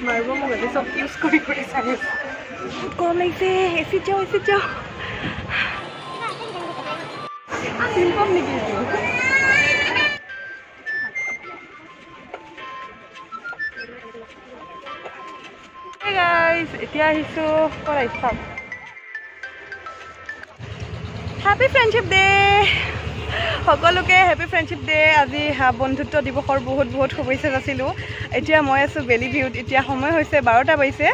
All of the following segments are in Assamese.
মাৰিব মোক আজি চব ইউজ কৰি চাই আছে বহুত গৰম লাগিছে এচিত যাওঁ চিম্পম নেকি Hey guys, এতিয়া আহিছো ক'ত আহিছো হ্যাপি ফ্ৰেণ্ডশ্বিপ ডে সকলোকে হ্যাপি ফ্ৰেণ্ডশ্বিপ ডে আজি বন্ধুত্ব দিৱসৰ বহুত বহুত শুভেচ্ছা যাচিলোঁ এতিয়া মই আছোঁ বেলি ভিউত এতিয়া সময় হৈছে 12টা বাজিছে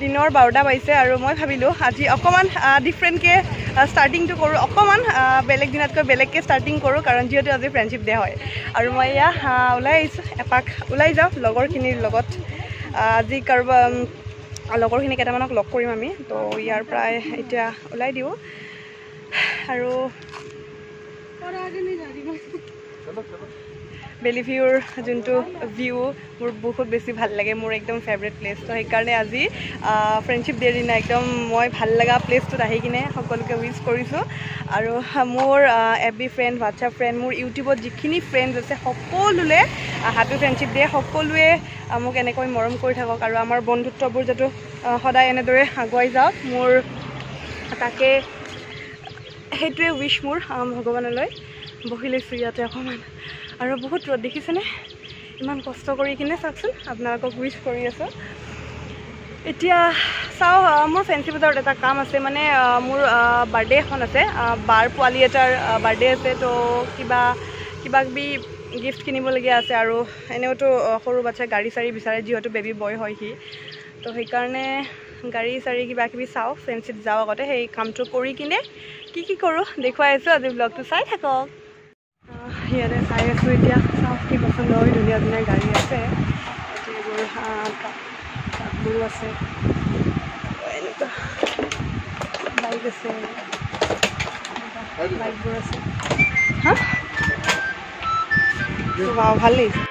দিনৰ 12টা বাজিছে আৰু মই ভাবিলোঁ আজি অকণমান ডিফাৰেণ্টকৈ ষ্টাৰ্টিংটো কৰোঁ অকণমান বেলেগ দিনতকৈ বেলেগকৈ ষ্টাৰ্টিং কৰোঁ কাৰণ যিহেতু আজি ফ্ৰেণ্ডশ্বিপ ডে হয় আৰু মই এয়া ওলাই আহিছোঁ এপাক ওলাই যাওঁ লগৰখিনিৰ লগত আজি কাৰোবাৰ লগৰখিনি কেইটামানক লগ কৰিম আমি তো ইয়াৰ পৰাই এতিয়া ওলাই দিওঁ আৰু বেলি ভিউৰ যোনটো ভিউ মোৰ বহুত বেছি ভাল লাগে মোৰ একদম ফেভৰেট প্লেচ তো সেইকাৰণে আজি ফ্ৰেণ্ডশ্বিপ ডেৰ দিনা একদম মই ভাল লগা প্লেচটোত আহি কিনে সকলোকে উইচ কৰিছোঁ আৰু মোৰ FB ফ্ৰেণ্ড হোৱাটছআপ ফ্ৰেণ্ড মোৰ ইউটিউবত যিখিনি ফ্ৰেণ্ডছ আছে সকলোলে হ্যাপি ফ্ৰেণ্ডশ্বিপ ডে সকলোৱে মোক এনেকৈ মৰম কৰি থাকক আৰু আমাৰ বন্ধুত্ববোৰ যাতে সদায় এনেদৰে আগুৱাই যাওক মোৰ তাকে সেইটোৱে উইচ মোৰ ভগৱানলৈ বহি লৈছোঁ ইয়াতে অকণমান আৰু বহুত ৰ'দ দেখিছেনে ইমান কষ্ট কৰি কিনে চাওকচোন আপোনালোকক উইচ কৰি আছোঁ এতিয়া চাওঁ মোৰ ফেঞ্চি বজাৰত এটা কাম আছে মানে মোৰ বাৰ্থডে এখন আছে বাৰ পোৱালি এটাৰ বাৰ্থডে আছে তো কিবা কিবি গিফ্ট কিনিবলগীয়া আছে আৰু এনেওতো সৰু বাচ্ছা গাড়ী চাড়ী বিচাৰে যিহেতু বেবী বয় হয় সি তো সেইকাৰণে গাড়ী চাড়ী কিবা কিবি চাওঁ ফেঞ্চিত যাওঁ আগতে সেই কামটো কৰি কিনে কি কৰোঁ দেখুৱাই আছোঁ আজি ব্লগটো চাই থাকক ইয়াতে চাই আছোঁ এতিয়া চাওঁ কি পচন্দ হয় ধুনীয়া ধুনীয়া গাড়ী আছে এইবোৰ ট্ৰাকবোৰো আছে এনেকুৱা বাইক আছে বাইকবোৰ আছে হা ভাল লাগিছে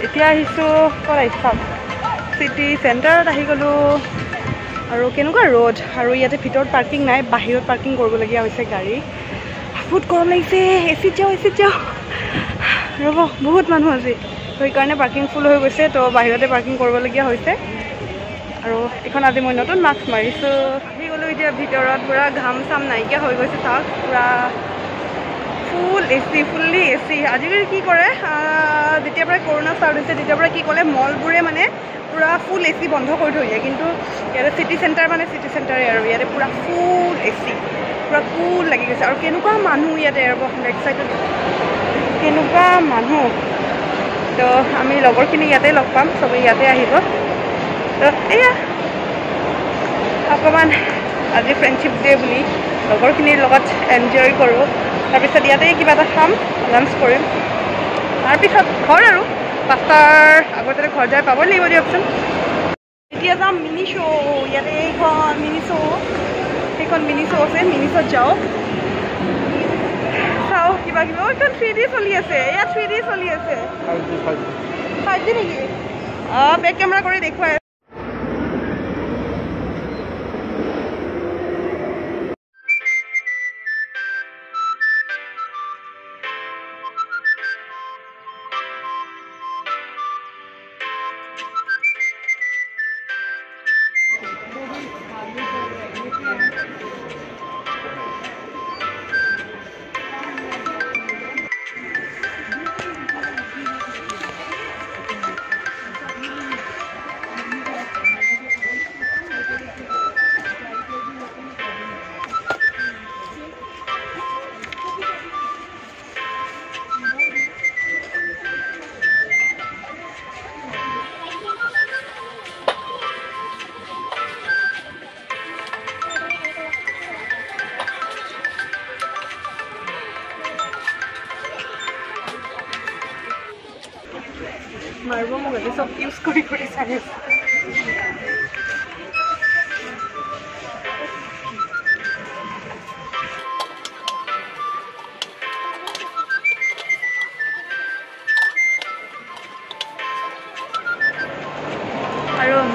এতিয়া আহিছোঁ ক'ত আহিছোঁ চিটি চেণ্টাৰত আহি গ'লোঁ আৰু কেনেকুৱা ৰ'দ আৰু ইয়াতে ভিতৰত পাৰ্কিং নাই বাহিৰত পাৰ্কিং কৰিবলগীয়া হৈছে গাড়ী বহুত গৰম লাগিছে এচিত যাওঁ ৰ'ব বহুত মানুহ আজি তো সেইকাৰণে পাৰ্কিং ফুল হৈ গৈছে তো বাহিৰতে পাৰ্কিং কৰিবলগীয়া হৈছে আৰু এইখন আজি মই নতুন মাস্ক মাৰিছোঁ আহি গ'লোঁ এতিয়া ভিতৰত পূৰা ঘাম চাম নাইকিয়া হৈ গৈছে চাওক পূৰা ফুল্লি এচি আজিকালি কি কৰে যেতিয়াৰ পৰা কৰোণা ষ্টাৰ্ট হৈছে তেতিয়াৰ পৰা কি ক'লে মলবোৰে মানে পূৰা ফুল এচি বন্ধ কৰি থৈ দিয়ে কিন্তু ইয়াতে চিটি চেণ্টাৰ মানে চিটি চেণ্টাৰে আৰু ইয়াতে পূৰা ফুল এচি পূৰা কুল লাগি গৈছে আৰু কেনেকুৱা মানুহ ইয়াতে আৰু বেক চাইডত কেনেকুৱা মানুহ তো আমি লগৰখিনি ইয়াতে লগ পাম চবেই ইয়াতে আহিব তো এয়া অকণমান আজি ফ্ৰেণ্ডশ্বিপ ডে বুলি লগৰখিনিৰ লগত এনজয় কৰোঁ তাৰপিছত ইয়াতে কিবা এটা খাম লাঞ্চ কৰিম তাৰপিছত ঘৰ আৰু 5টাৰ আগতে ঘৰ যাই পাবই লাগিব দিয়কচোন এতিয়া যাম মিনি শ্ব' ইয়াতে এইখন মিনি শ্ব' আছে মিনি শ্ব'ত যাওঁ চাওঁ কিবা এইখন 3D চলি আছে ইয়াত 3D চলি আছে 5D নেকি বেক কেমেৰা কৰি দেখুৱাই মাৰিব মোক আজি চব ইউজ কৰি চাই আছে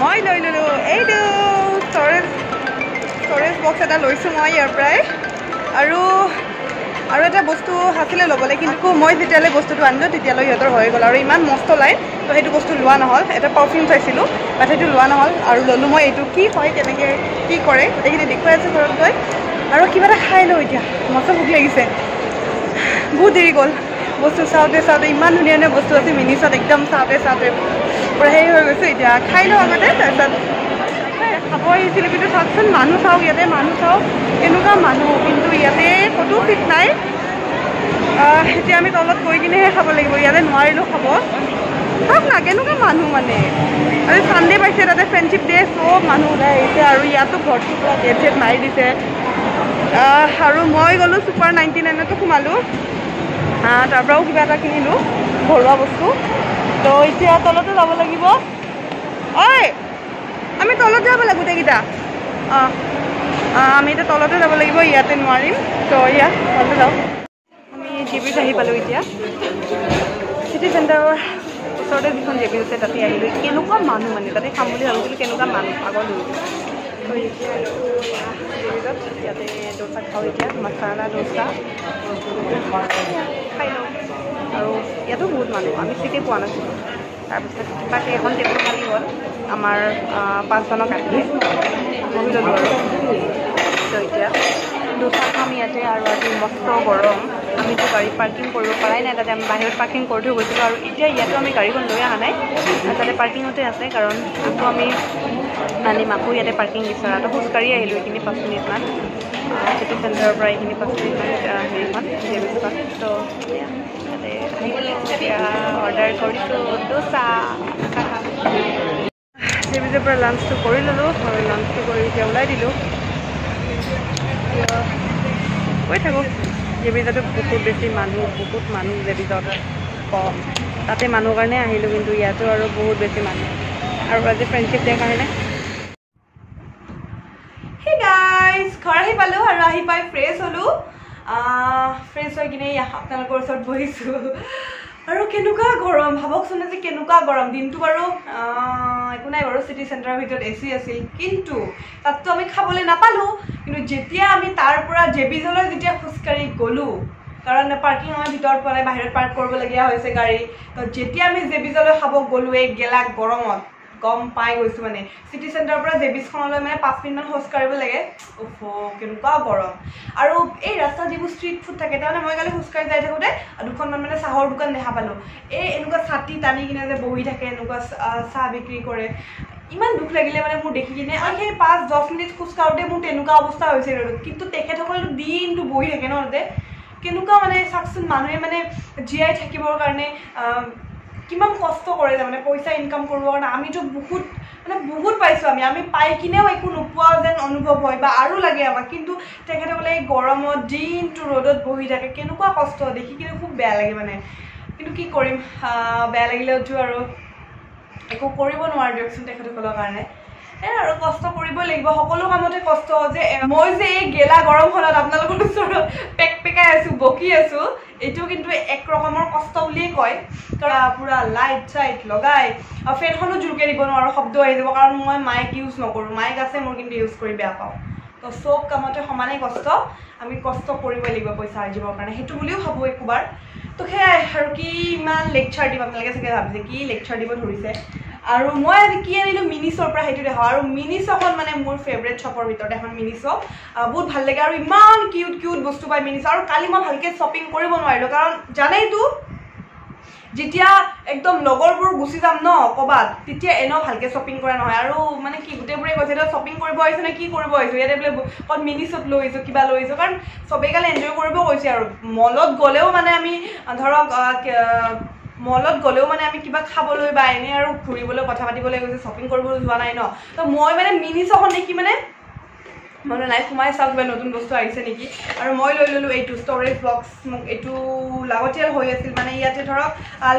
মই লৈ ল'লোঁ এইটো ষ্ট'ৰেজ বক্স এটা লৈছোঁ মই ইয়াৰ পৰাই আৰু এটা বস্তু আছিলে ল'বলৈ কিন্তু মই যেতিয়ালৈ বস্তুটো আনিলোঁ তেতিয়ালৈ সিহঁতৰ হৈ গ'ল আৰু ইমান মস্ত লাইন তো সেইটো বস্তু লোৱা নহ'ল এটা পাৰফিউম চাইছিলোঁ বাট সেইটো লোৱা নহ'ল আৰু ল'লোঁ মই এইটো কি হয় কেনেকৈ কি কৰে গোটেইখিনি দেখুৱাই আছোঁ ঘৰত গৈ আৰু কিবা এটা খাই লওঁ এতিয়া মস্ত ভোক লাগিছে বহুত দেৰি গ'ল বস্তু চাওঁতে ইমান ধুনীয়া ধুনীয়া বস্তু আছে মিনিছত একদম চাওঁতে পূৰা হেৰি হৈ গৈছে এতিয়া খাই লওঁ আগতে তাৰপিছত খাব আহিছিলোঁ কিন্তু চাওকচোন মানুহ চাওক ইয়াতে মানুহ চাওক কেনেকুৱা মানুহ কিন্তু ইয়াতে ক'তো ফিট নাই এতিয়া আমি তলত গৈ কিনেহে খাব লাগিব ইয়াতে নোৱাৰিলোঁ খাব চাওক না কেনেকুৱা মানুহ মানে আৰু ছানডে পাইছে তাতে ফ্ৰেণ্ডশ্বিপ ডে চব মানুহ ওলাই আহিছে আৰু ইয়াতো ঘৰটো পূৰা গেট মাৰি দিছে আৰু মই গ'লোঁ ছুপাৰ 99টো সোমালোঁ তাৰ পৰাও কিবা এটা কিনিলোঁ ঘৰুৱা বস্তু তো এতিয়া তলতে যাব লাগিব ঐ আমি তলত যাব লাগিব গোটেইকেইটা আমি এতিয়া তলতে যাব লাগিব ইয়াতে নোৱাৰিম তো ইয়াত তলতে যাওঁ আমি জেবিত আহি পালোঁ এতিয়া চিটি চেণ্টাৰৰ ওচৰতে যিখন জেবি আছে তাতে আহিলোঁ কেনেকুৱা মানুহ মানে তাতে খাম বুলি ভাবিছিলোঁ কেনেকুৱা মানুহ আগত তো এতিয়া জেবিত ইয়াতে দোচা খাওঁ এতিয়া মছালা দোচা খাই লওঁ আৰু ইয়াতো বহুত মানুহ আমি চিটি পোৱা নাছিলোঁ তাৰপিছত কিবাকৈ এখন টেবুল খালী হ'ল আমাৰ 5জনক আহি বহি ল'লোঁ আৰু তো এতিয়া দোচা খাম ইয়াতে আৰু আজি মস্ত গৰম আমিতো গাড়ী পাৰ্কিং কৰিব পৰাই নাই তাতে আমি বাহিৰত পাৰ্কিং কৰি থৈ গৈছিলোঁ আৰু এতিয়া ইয়াতো আমি গাড়ীখন লৈ অহা নাই তাতে পাৰ্কিঙতে আছে কাৰণ আকৌ আমি আকৌ ইয়াতে পাৰ্কিং বিচৰাটো খোজকাঢ়ি আহিলোঁ এইখিনি 5 মিনিটমান চিটি চেণ্টাৰৰ পৰা এইখিনি 5 মিনিটমান হেৰিখন জেবিখন তো ইয়াতে আহিবলৈ এতিয়া অৰ্ডাৰ কৰিছোঁ দোচা জেবিজৰ পৰা লাঞ্চটো কৰি ল'লোঁ আৰু লাঞ্চটো কৰি এতিয়া ওলাই দিলোঁ কৈ থাকোঁ জেবিজতো বহুত বেছি মানুহ জেবিজত কম তাতে মানুহ কাৰণে আহিলোঁ কিন্তু ইয়াতো আৰু বহুত বেছি মানুহ আৰু আজি ফ্ৰেণ্ডশ্বিপ ডে কাৰণে হে গাইজ ঘৰ আহি পালোঁ আৰু আহি পাই ফ্ৰেছ হ'লোঁ ফ্ৰেছ হৈ কিনে আপোনালোকৰ ওচৰত বহিছোঁ আৰু কেনেকুৱা গৰম ভাবকচোন আজি কেনেকুৱা গৰম দিনটো বাৰু একো নাই বাৰু চিটি চেণ্টাৰৰ ভিতৰত AC আছিল কিন্তু তাততো আমি খাবলৈ নাপালোঁ কিন্তু যেতিয়া আমি তাৰ পৰা জেবিজলৈ যেতিয়া খোজকাঢ়ি গ'লোঁ কাৰণ পাৰ্কিং আমাৰ ভিতৰত পোৱা নাই বাহিৰত পাৰ্ক কৰিবলগীয়া হৈছে গাড়ী তো যেতিয়া আমি জেবিজলৈ খাব গ'লোঁ এই গেলা গৰমত গম পাই গৈছোঁ মানে চিটি চেণ্টাৰৰ পৰা জেবিজখনলৈ মানে 5 মিনিটমান খোজ কাঢ়িব লাগে কেনেকুৱা গৰম আৰু এই ৰাস্তাত যিবোৰ ষ্ট্ৰীট ফুড থাকে তাৰমানে মই কালি খোজকাঢ়ি যাই থাকোঁতে দুখনমান মানে চাহৰ দোকান দেখা পালোঁ এই এনেকুৱা ছাতি টানি কিনে যে বহি থাকে এনেকুৱা চাহ বিক্ৰী কৰে ইমান দুখ লাগিলে মানে মোৰ দেখি কিনে আৰু সেই 5-10 মিনিট খোজ কাঢ়োঁতে মোৰ তেনেকুৱা অৱস্থা হৈছে কিন্তু তেখেতসকলেতো দিনটো বহি থাকে ন তাতে কেনেকুৱা মানে চাওকচোন মানুহে মানে জীয়াই থাকিবৰ কাৰণে কিমান কষ্ট কৰে তাৰমানে পইচা ইনকাম কৰিবৰ কাৰণে আমিতো বহুত পাইছোঁ আমি পাই কিনেও একো নোপোৱা যেন অনুভৱ হয় বা আৰু লাগে আমাক কিন্তু তেখেতসকলে এই গৰমত দিনটো ৰ'দত বহি থাকে কেনেকুৱা কষ্ট দেখি কিনে খুব বেয়া লাগে মানে কিন্তু কি কৰিম বেয়া লাগিলেওতো আৰু একো কৰিব নোৱাৰোঁ দিয়কচোন তেখেতসকলৰ কাৰণে আৰু কষ্ট কৰিবই লাগিব সকলো কামতে কষ্ট যে মই যে এই গেলা গৰমখনত আপোনালোকৰ ওচৰত পেকাই আছোঁ বকি আছোঁ এইটো কিন্তু এক ৰকমৰ কষ্ট বুলিয়ে কয় কাৰণ পুৰা লাইট চাইট লগাই আৰু ফেনখনো জোৰকৈ দিব নোৱাৰোঁ শব্দ আহি যাব কাৰণ মই মাইক ইউজ নকৰোঁ মাইক আছে মোৰ কিন্তু ইউজ কৰি বেয়া পাওঁ তো চব কামতে সমানেই কষ্ট আমি কষ্ট কৰিবই লাগিব পইচা আৰ্জিবৰ কাৰণে সেইটো বুলিও ভাবোঁ একোবাৰ তো সেয়াই আৰু কি ইমান লেকচাৰ দিব আপোনালোকে চাগে ভাবিছে কি লেকচাৰ দিব ধৰিছে আৰু মই আজি কি আনিলোঁ মিনিছৰ পৰা সেইটো দেখাওঁ আৰু মিনিছখন মানে মোৰ ফেভৰেট শ্বপৰ ভিতৰত এখন মিনিছ বহুত ভাল লাগে আৰু ইমান কিউট বস্তু পায় মিনিছ আৰু কালি মই ভালকৈ শ্বপিং কৰিব নোৱাৰিলোঁ কাৰণ জানেইতো যেতিয়া একদম লগৰবোৰ গুচি যাম ন ক'ৰবাত তেতিয়া এনেও ভালকৈ শ্বপিং কৰা নহয় আৰু মানে কি গোটেইবোৰে কৈছে এতিয়া শ্বপিং কৰিব আহিছোঁ নে কি কৰিব আহিছোঁ ইয়াতে বোলে ক'ত মিনিছত লৈ আহিছোঁ কিবা লৈ আহিছোঁ কাৰণ চবেই কালি এনজয় কৰিব কৈছে আৰু মলত গ'লেও মানে আমি ধৰক মলত গ'লেও মানে আমি কিবা খাবলৈ বা এনেই আৰু ঘূৰিবলৈ কথা পাতিবলৈ গৈছে শ্বপিং কৰিবলৈ যোৱা নাই ন তো মই মানে মিনিছ এখন দেখি মানে মানে নাই সোমাই চাওক কিবা নতুন বস্তু আহিছে নেকি আৰু মই লৈ ল'লোঁ এইটো ষ্ট'ৰেজ বক্স মোক এইটো লাগতিয়াল হৈ আছিল মানে ইয়াতে ধৰক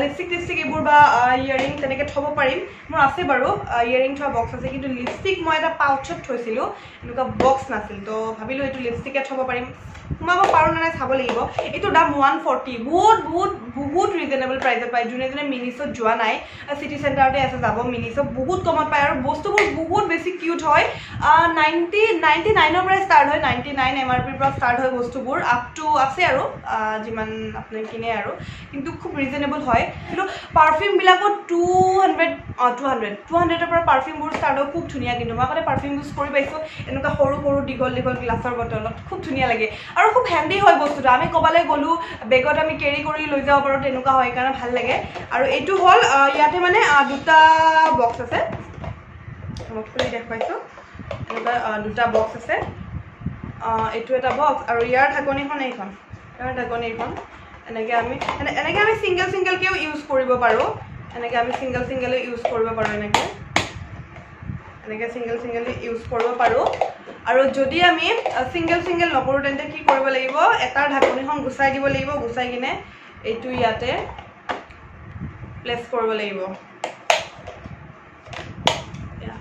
লিপষ্টিক এইবোৰ বা ইয়েৰিং তেনেকৈ থ'ব পাৰিম মোৰ আছে বাৰু ইয়েৰিং থোৱা বক্স আছে কিন্তু লিপষ্টিক মই এটা পাউচত থৈছিলোঁ এনেকুৱা বক্স নাছিল তো ভাবিলোঁ এইটো লিপষ্টিকে থ'ব পাৰিম সোমাব পাৰোঁ নে নাই চাব লাগিব এইটো দাম 140 বহুত ৰিজনেবল প্ৰাইচত পায় যোনে যোনে মিনিছত যোৱা নাই চিটি চেণ্টাৰতে আছে যাব মিনিছত বহুত কমত পায় আৰু বস্তুবোৰ বহুত বেছি কিউট হয় 99ৰ পৰা ষ্টাৰ্ট হয় 99 MRPৰ পৰা ষ্টাৰ্ট হয় বস্তুবোৰ আপ টু আছে আৰু যিমান আপুনি কিনে আৰু কিন্তু খুব ৰিজনেবল হয় কিন্তু পাৰফিউমবিলাকত 200ৰ পৰা পাৰফিউমবোৰ ষ্টাৰ্ট হয় খুব ধুনীয়া কিন্তু মই আগতে পাৰফিউম ইউজ কৰি পাইছোঁ এনেকুৱা সৰু দীঘল গ্লাছৰ বটলত খুব ধুনীয়া লাগে আৰু খুব হেণ্ডি হয় বস্তুটো আমি ক'বালৈ গ'লোঁ বেগত আমি কেৰি কৰি লৈ যাব পাৰোঁ তেনেকুৱা হয় কাৰণে ভাল লাগে আৰু এইটো হ'ল ইয়াতে মানে দুটা বক্স আছে মই খুলি দেখুৱাইছোঁ এনেকুৱা দুটা বক্স আছে এইটো এটা বক্স আৰু ইয়াৰ ঢাকনিখন এইখন এনেকৈ আমি ছিংগলকেও ইউজ কৰিব পাৰোঁ এনেকৈ আমি ছিংগলে ইউজ কৰিব পাৰোঁ এনেকৈ ছিংগল ইউজ কৰিব পাৰোঁ আৰু যদি আমি ছিংগল নকৰোঁ তেন্তে কি কৰিব লাগিব এটাৰ ঢাকনিখন গুচাই দিব লাগিব গুচাই কিনে এইটো ইয়াতে প্লেচ কৰিব লাগিব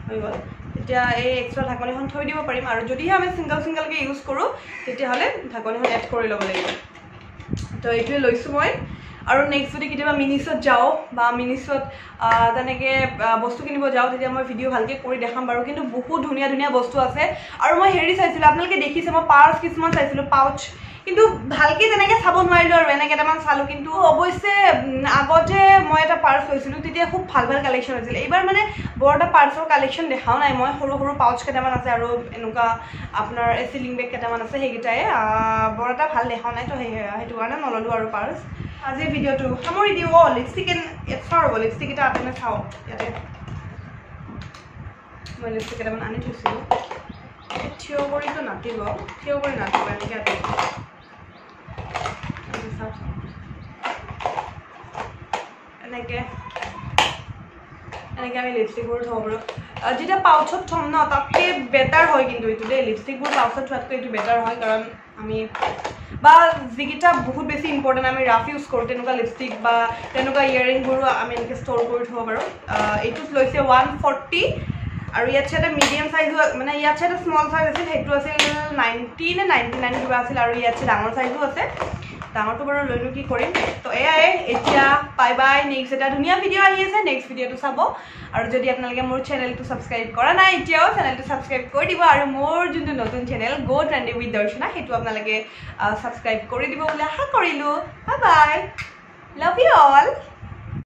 হৈ গ'ল এতিয়া এই এক্সট্ৰা ঢাকনিখন থৈ দিব পাৰিম আৰু যদিহে আমি ছিংগলকৈ ইউজ কৰোঁ তেতিয়াহ'লে ঢাকনিখন এড কৰি ল'ব লাগিব তো এইটোৱে লৈছোঁ মই আৰু নেক্সট যদি কেতিয়াবা মিনিছত যাওঁ বা মিনিছত তেনেকৈ বস্তু কিনিব যাওঁ তেতিয়া মই ভিডিঅ' ভালকৈ কৰি দেখাম বাৰু কিন্তু বহুত ধুনীয়া বস্তু আছে আৰু মই হেৰি চাইছিলোঁ আপোনালোকে দেখিছে মই পাৰ্চ কিছুমান চাইছিলোঁ পাউচ কিন্তু ভালকৈ তেনেকৈ চাব নোৱাৰিলোঁ আৰু এনে কেইটামান চালোঁ কিন্তু অৱশ্যে আগতে মই এটা পাৰ্চ লৈছিলোঁ তেতিয়া খুব ভাল কালেকশ্যন হৈছিল এইবাৰ মানে বৰ এটা পাৰ্চৰ কালেকশ্যন দেখাও নাই মই সৰু পাউচ কেইটামান আছে আৰু এনেকুৱা আপোনাৰ চিলিং বেগ কেইটামান আছে সেইকেইটাই বৰ এটা ভাল দেখাও নাই তো সেইটো কাৰণে নল'লোঁ আৰু পাৰ্চ আজিৰ ভিডিঅ'টো সামৰি দিওঁ লিপষ্টিক চাওঁ লিপষ্টিক এটা আপুনি চাওঁ ইয়াতে মই লিপষ্টিক কেইটামান আনি থৈছিলোঁ থিয় কৰিতো নাটিব এনেকৈ এনেকৈ আমি লিপষ্টিকবোৰ থ'ব পাৰোঁ যেতিয়া পাউচত থ'ম ন তাতকৈ বেটাৰ হয় কিন্তু এইটো দেই লিপষ্টিকবোৰ পাউচত থোৱাতকৈ এইটো বেটাৰ হয় কাৰণ আমি বা যিকেইটা বহুত বেছি ইম্পৰ্টেণ্ট আমি ৰাফ ইউজ কৰোঁ তেনেকুৱা লিপষ্টিক বা তেনেকুৱা ইয়েৰিংবোৰো আমি এনেকৈ ষ্ট'ৰ কৰি থ'ব পাৰোঁ এইটোত লৈছে 140 আৰু ইয়াত এটা মিডিয়াম চাইজো মানে ইয়াত এটা স্মল চাইজ আছিল সেইটো আছিল 90 নে 99 কিবা আছিল আৰু ইয়াত ডাঙৰ চাইজো আছে ডাঙৰটো বাৰু লৈনো কি কৰিম তো এয়াই এতিয়া বাই নেক্সট এটা ধুনীয়া ভিডিঅ' আহি আছে নেক্সট ভিডিঅ'টো চাব আৰু যদি আপোনালোকে মোৰ চেনেলটো ছাবস্ক্ৰাইব কৰা নাই এতিয়াও চেনেলটো ছাবস্ক্ৰাইব কৰি দিব আৰু মোৰ যোনটো নতুন channel go trendy with Darshana সেইটো আপোনালোকে ছাবস্ক্ৰাইব কৰি দিব বুলি আশা কৰিলোঁ বাই লাভ ইউ অল